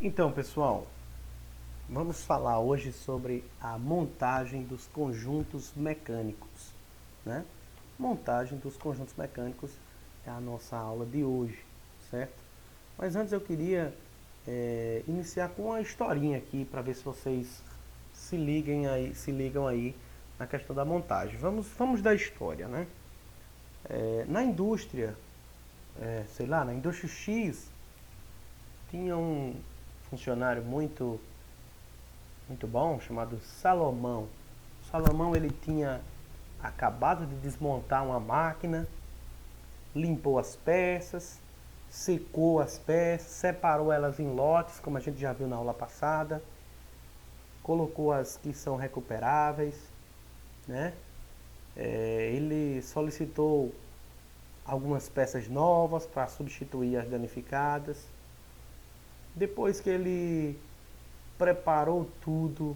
Então, pessoal, vamos falar hoje sobre a montagem dos conjuntos mecânicos, né? Montagem dos conjuntos mecânicos é a nossa aula de hoje, certo? Mas antes eu queria iniciar com uma historinha aqui para ver se vocês se ligam aí na questão da montagem. Vamos da história, né? Na indústria, na indústria X, tinha um funcionário muito bom, chamado Salomão. Salomão, ele tinha acabado de desmontar uma máquina, limpou as peças, secou as peças, separou elas em lotes, como a gente já viu na aula passada, colocou as que são recuperáveis, né? Ele solicitou algumas peças novas para substituir as danificadas. Depois que ele preparou tudo,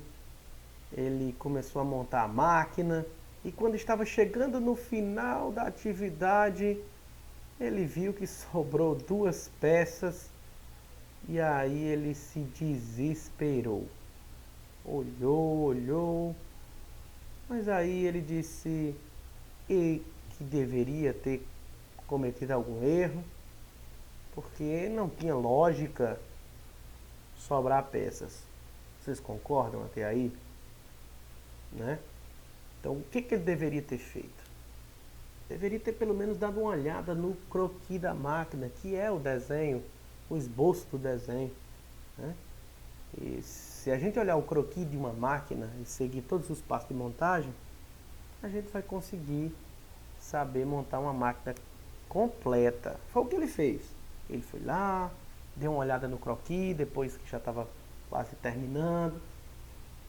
ele começou a montar a máquina e quando estava chegando no final da atividade, ele viu que sobrou duas peças e aí ele se desesperou. Olhou, mas aí ele disse que deveria ter cometido algum erro, porque não tinha lógica sobrar peças. Vocês concordam até aí? Né? Então, o que ele deveria ter feito? Deveria ter pelo menos dado uma olhada no croquis da máquina, que é o desenho, o esboço do desenho. Né? E se a gente olhar o croquis de uma máquina e seguir todos os passos de montagem, a gente vai conseguir saber montar uma máquina completa. Foi o que ele fez. Ele foi lá, deu uma olhada no croquis, depois que já estava quase terminando,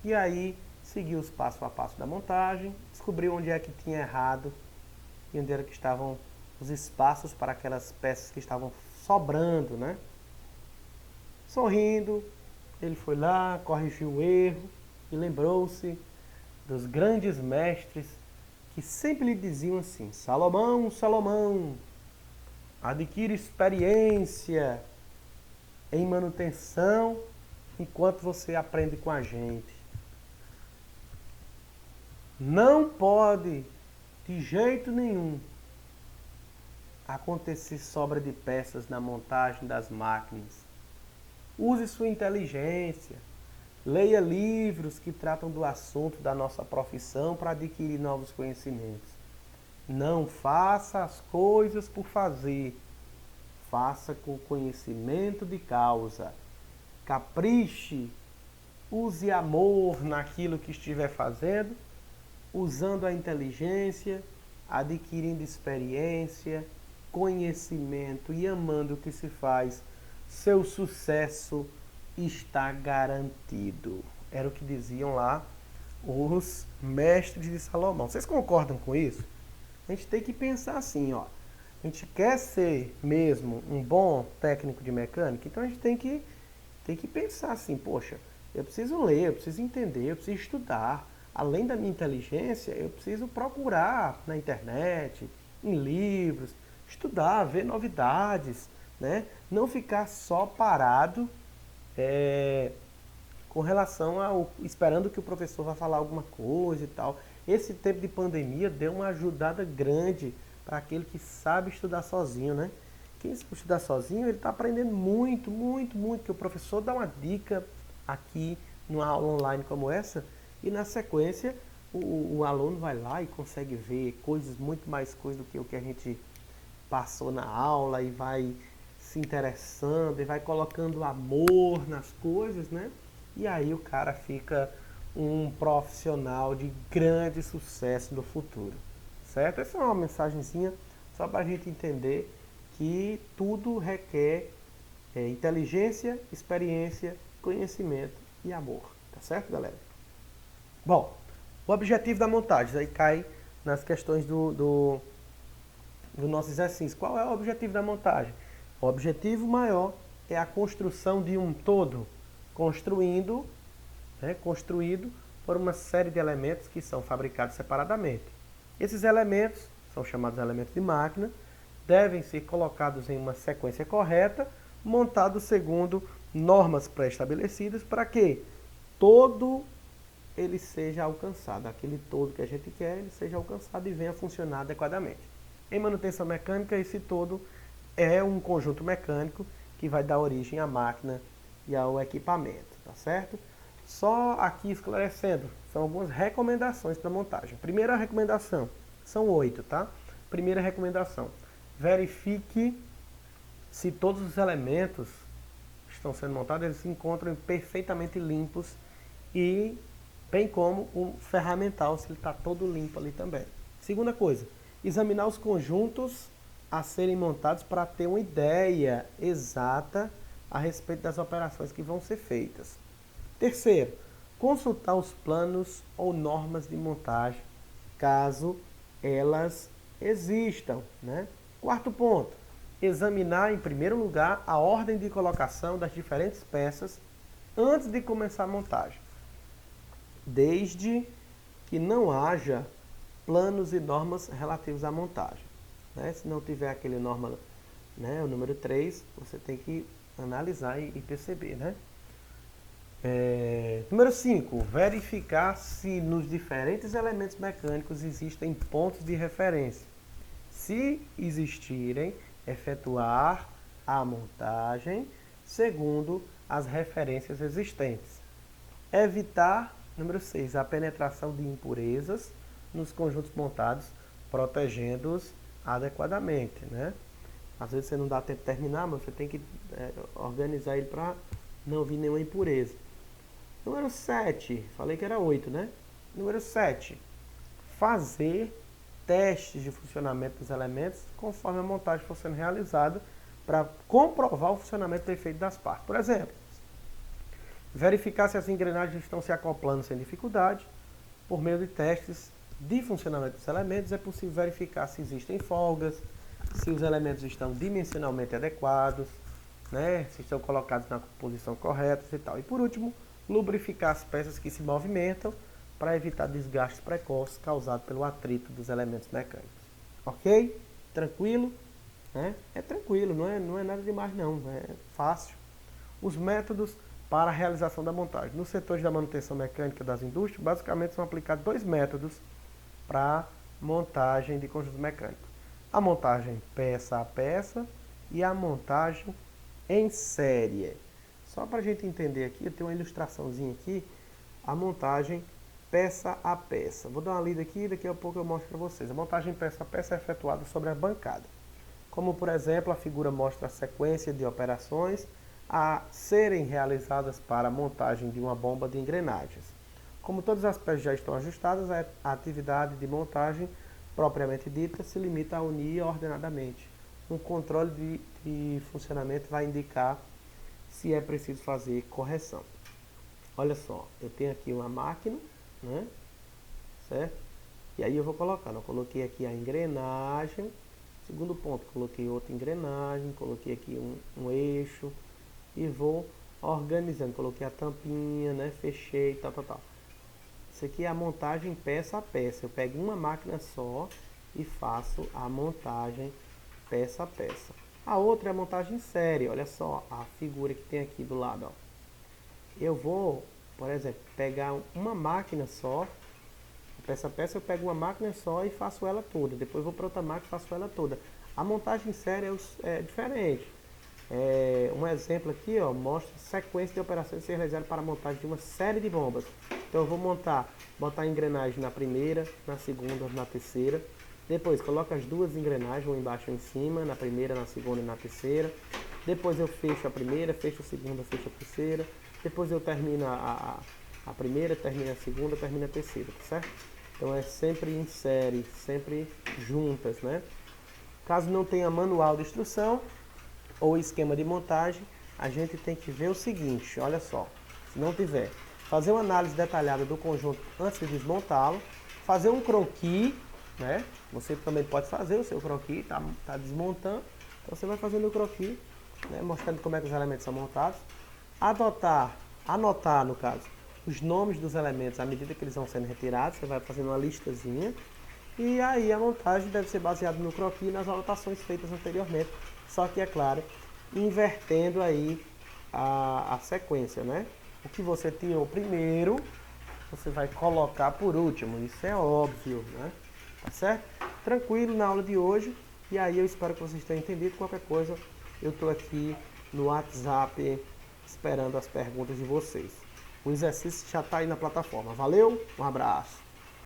e aí seguiu os passo a passo da montagem, descobriu onde é que tinha errado e onde era que estavam os espaços para aquelas peças que estavam sobrando, né? Sorrindo, ele foi lá, corrigiu o erro e lembrou-se dos grandes mestres que sempre lhe diziam assim: Salomão, Salomão, adquire experiência em manutenção enquanto você aprende com a gente. Não pode, de jeito nenhum, acontecer sobra de peças na montagem das máquinas. Use sua inteligência. Leia livros que tratam do assunto da nossa profissão para adquirir novos conhecimentos. Não faça as coisas por fazer. Faça com conhecimento de causa. Capriche. Use amor naquilo que estiver fazendo, usando a inteligência, adquirindo experiência, conhecimento e amando o que se faz. Seu sucesso está garantido. Era o que diziam lá os mestres de Salomão. Vocês concordam com isso? A gente tem que pensar assim, ó. A gente quer ser mesmo um bom técnico de mecânica, então a gente tem que pensar assim, poxa, eu preciso ler, eu preciso entender, eu preciso estudar. Além da minha inteligência, eu preciso procurar na internet, em livros, estudar, ver novidades, né? Não ficar só parado com relação ao esperando que o professor vá falar alguma coisa e tal. Esse tempo de pandemia deu uma ajudada grande para aquele que sabe estudar sozinho, né? Quem sabe estudar sozinho, ele está aprendendo muito, que o professor dá uma dica aqui numa aula online como essa, e na sequência o aluno vai lá e consegue ver muito mais coisas do que o que a gente passou na aula, e vai se interessando e vai colocando amor nas coisas, né? E aí o cara fica um profissional de grande sucesso no futuro, certo? Essa é uma mensagenzinha só para a gente entender que tudo requer inteligência, experiência, conhecimento e amor, tá certo, galera? Bom, o objetivo da montagem aí cai nas questões do nosso exercício. Qual é o objetivo da montagem? O objetivo maior é a construção de um todo, construído por uma série de elementos que são fabricados separadamente. Esses elementos são chamados elementos de máquina, devem ser colocados em uma sequência correta, montados segundo normas pré-estabelecidas para que todo ele seja alcançado, aquele todo que a gente quer, ele seja alcançado e venha funcionar adequadamente. Em manutenção mecânica, esse todo é um conjunto mecânico que vai dar origem à máquina e ao equipamento, tá certo? Só aqui esclarecendo, são algumas recomendações para montagem. Primeira recomendação, são 8, tá? Primeira recomendação, verifique se todos os elementos que estão sendo montados, eles se encontram perfeitamente limpos e bem como o ferramental, se ele está todo limpo ali também. Segunda coisa, examinar os conjuntos a serem montados para ter uma ideia exata a respeito das operações que vão ser feitas. Terceiro, consultar os planos ou normas de montagem, caso elas existam, né? Quarto ponto, examinar em primeiro lugar a ordem de colocação das diferentes peças antes de começar a montagem, desde que não haja planos e normas relativos à montagem, né? Se não tiver aquele norma, né, o número 3, você tem que analisar e perceber, né? Número 5, verificar se nos diferentes elementos mecânicos existem pontos de referência. Se existirem, efetuar a montagem segundo as referências existentes. Evitar, número 6, a penetração de impurezas nos conjuntos montados, protegendo-os adequadamente, né? Às vezes você não dá tempo de terminar, mas você tem que organizar ele para não vir nenhuma impureza. Número 7, falei que era 8, né? Número 7, fazer testes de funcionamento dos elementos conforme a montagem for sendo realizada para comprovar o funcionamento perfeito das partes. Por exemplo, verificar se as engrenagens estão se acoplando sem dificuldade. Por meio de testes de funcionamento dos elementos, é possível verificar se existem folgas, se os elementos estão dimensionalmente adequados, né? Se estão colocados na posição correta e tal. E por último, lubrificar as peças que se movimentam para evitar desgastes precoces causados pelo atrito dos elementos mecânicos. Ok? Tranquilo? Né? É tranquilo, não é nada demais não, é fácil. Os métodos para a realização da montagem. Nos setores da manutenção mecânica das indústrias, basicamente são aplicados 2 métodos para montagem de conjuntos mecânicos. A montagem peça a peça e a montagem em série. Só para a gente entender aqui, eu tenho uma ilustraçãozinha aqui, a montagem peça a peça. Vou dar uma lida aqui e daqui a pouco eu mostro para vocês. A montagem peça a peça é efetuada sobre a bancada. Como, por exemplo, a figura mostra a sequência de operações a serem realizadas para a montagem de uma bomba de engrenagens. Como todas as peças já estão ajustadas, a atividade de montagem propriamente dita se limita a unir ordenadamente. Um controle de funcionamento vai indicar se é preciso fazer correção. Olha só, eu tenho aqui uma máquina, né? Certo? E aí eu vou colocando. Eu coloquei aqui a engrenagem. Segundo ponto, coloquei outra engrenagem, coloquei aqui um eixo e vou organizando. Coloquei a tampinha, né? Fechei, tal. Isso aqui é a montagem peça a peça. Eu pego uma máquina só e faço a montagem peça a peça. A outra é a montagem em série. Olha só a figura que tem aqui do lado, ó. Eu vou, por exemplo, pegar uma máquina só, peça a peça, eu pego uma máquina só e faço ela toda. Depois vou para outra máquina e faço ela toda. A montagem em série é diferente. Um exemplo aqui, ó, mostra sequência de operações a ser realizadas para a montagem de uma série de bombas. Então eu vou botar a engrenagem na primeira, na segunda, na terceira. Depois coloco as 2 engrenagens, uma embaixo e uma em cima, na primeira, na segunda e na terceira. Depois eu fecho a primeira, fecho a segunda, fecho a terceira. Depois eu termino a primeira, termino a segunda, termino a terceira, tá certo? Então é sempre em série, sempre juntas, né? Caso não tenha manual de instrução ou esquema de montagem, a gente tem que ver o seguinte, olha só. Se não tiver, fazer uma análise detalhada do conjunto antes de desmontá-lo, fazer um croquis, né? Você também pode fazer o seu croquis, tá desmontando, então você vai fazendo o croquis, né? Mostrando como é que os elementos são montados. Anotar, no caso, os nomes dos elementos à medida que eles vão sendo retirados, você vai fazendo uma listazinha, e aí a montagem deve ser baseada no croquis e nas anotações feitas anteriormente, só que, é claro, invertendo aí a sequência, né? O que você tirou primeiro, você vai colocar por último. Isso é óbvio, né? Tá certo? Tranquilo na aula de hoje. E aí eu espero que vocês tenham entendido. Qualquer coisa, eu estou aqui no WhatsApp esperando as perguntas de vocês. O exercício já está aí na plataforma. Valeu, um abraço.